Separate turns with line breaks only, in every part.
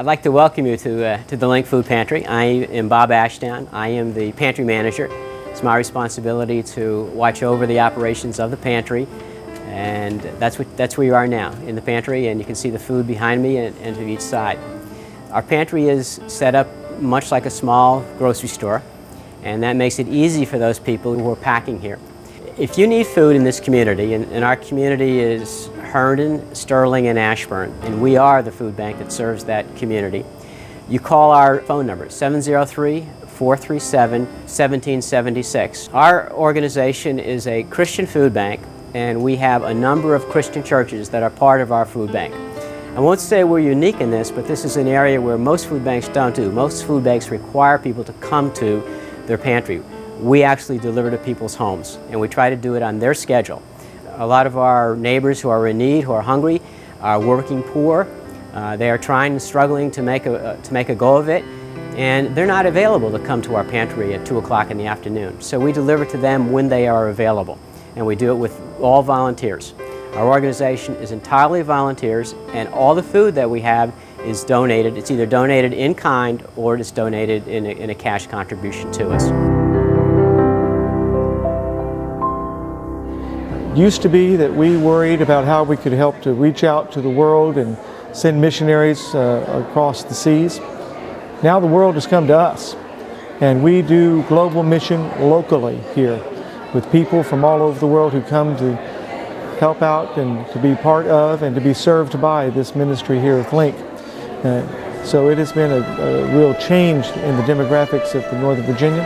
I'd like to welcome you to the Link Food Pantry. I am Bob Ashdown. I am the pantry manager. It's my responsibility to watch over the operations of the pantry, and that's where you are now, in the pantry, and you can see the food behind me and to each side. Our pantry is set up much like a small grocery store, and that makes it easy for those people who are packing here. If you need food in this community, and our community is Herndon, Sterling, and Ashburn, and we are the food bank that serves that community, you call our phone number, 703-437-1776. Our organization is a Christian food bank, and we have a number of Christian churches that are part of our food bank. I won't say we're unique in this, but this is an area where most food banks don't do. Most food banks require people to come to their pantry. We actually deliver to people's homes, and we try to do it on their schedule. A lot of our neighbors who are in need, who are hungry, are working poor. They are trying and struggling to make a go of it, and they're not available to come to our pantry at 2 o'clock in the afternoon. So we deliver to them when they are available, and we do it with all volunteers. Our organization is entirely volunteers, and all the food that we have is donated. It's either donated in kind or it's donated in a cash contribution to us.
Used to be that we worried about how we could help to reach out to the world and send missionaries across the seas. Now the world has come to us, and we do global mission locally here with people from all over the world who come to help out and to be part of and to be served by this ministry here at Link. So it has been a real change in the demographics of the Northern Virginia.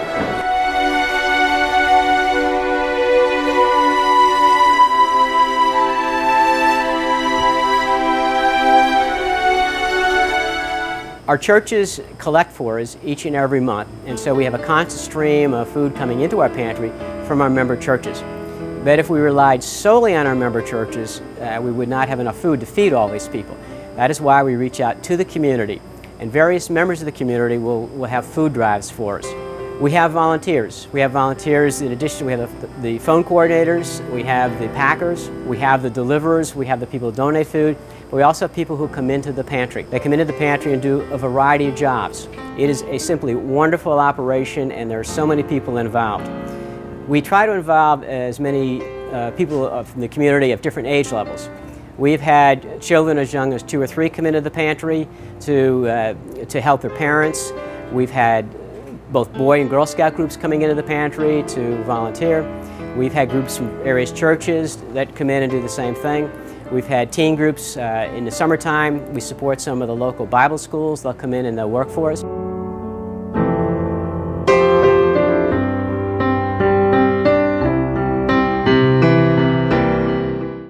Our churches collect for us each and every month, and so we have a constant stream of food coming into our pantry from our member churches. But if we relied solely on our member churches, we would not have enough food to feed all these people. That is why we reach out to the community, and various members of the community will have food drives for us. We have volunteers. We have volunteers. In addition, we have the phone coordinators, we have the packers, we have the deliverers, we have the people who donate food, but we also have people who come into the pantry. They come into the pantry and do a variety of jobs. It is a simply wonderful operation, and there are so many people involved. We try to involve as many people from the community of different age levels. We've had children as young as 2 or 3 come into the pantry to help their parents. We've had both Boy and Girl Scout groups coming into the pantry to volunteer. We've had groups from various churches that come in and do the same thing. We've had teen groups in the summertime. We support some of the local Bible schools. They'll come in and they'll work for us.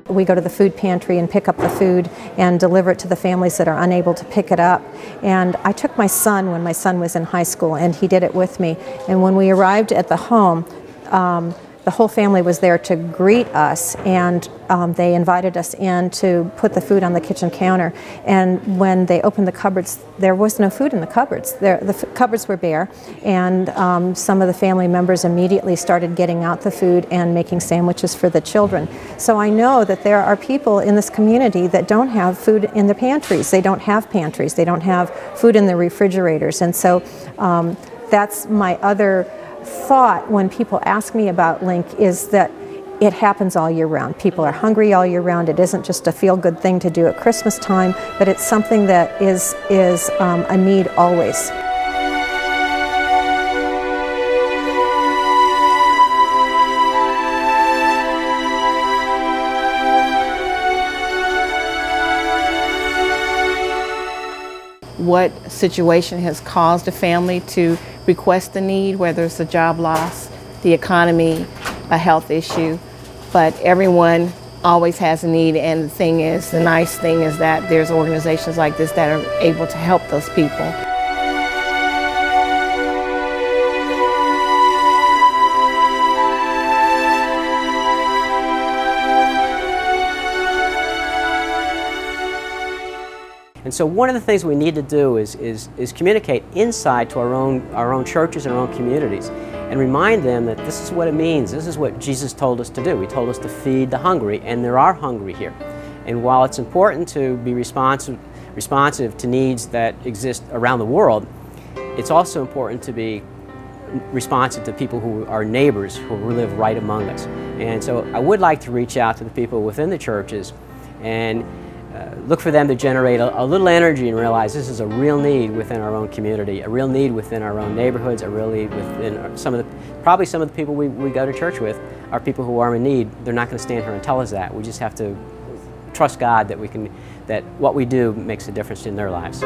We go to the food pantry and pick up the food and deliver it to the families that are unable to pick it up. And I took my son when my son was in high school, and he did it with me. And when we arrived at the home, the whole family was there to greet us, and they invited us in to put the food on the kitchen counter. And when they opened the cupboards, there was no food in the cupboards. The cupboards were bare, and some of the family members immediately started getting out the food and making sandwiches for the children. So I know that there are people in this community that don't have food in their pantries. They don't have pantries. They don't have food in their refrigerators. And so that's my other thought when people ask me about Link, is that it happens all year round. People are hungry all year round. It isn't just a feel-good thing to do at Christmas time, but it's something that is a need always.
What situation has caused a family to request the need, whether it's a job loss, the economy, a health issue, but everyone always has a need, and the nice thing is that there's organizations like this that are able to help those people.
And so one of the things we need to do is communicate inside to our own churches and our own communities, and remind them that this is what it means. This is what Jesus told us to do. He told us to feed the hungry, and there are hungry here. And while it's important to be responsive responsive to needs that exist around the world, it's also important to be responsive to people who are neighbors, who live right among us. And so I would like to reach out to the people within the churches and look for them to generate a little energy and realize this is a real need within our own community, a real need within our own neighborhoods, a real need within probably some of the people we go to church with are people who are in need. They're not going to stand here and tell us that. We just have to trust God that that what we do makes a difference in their lives.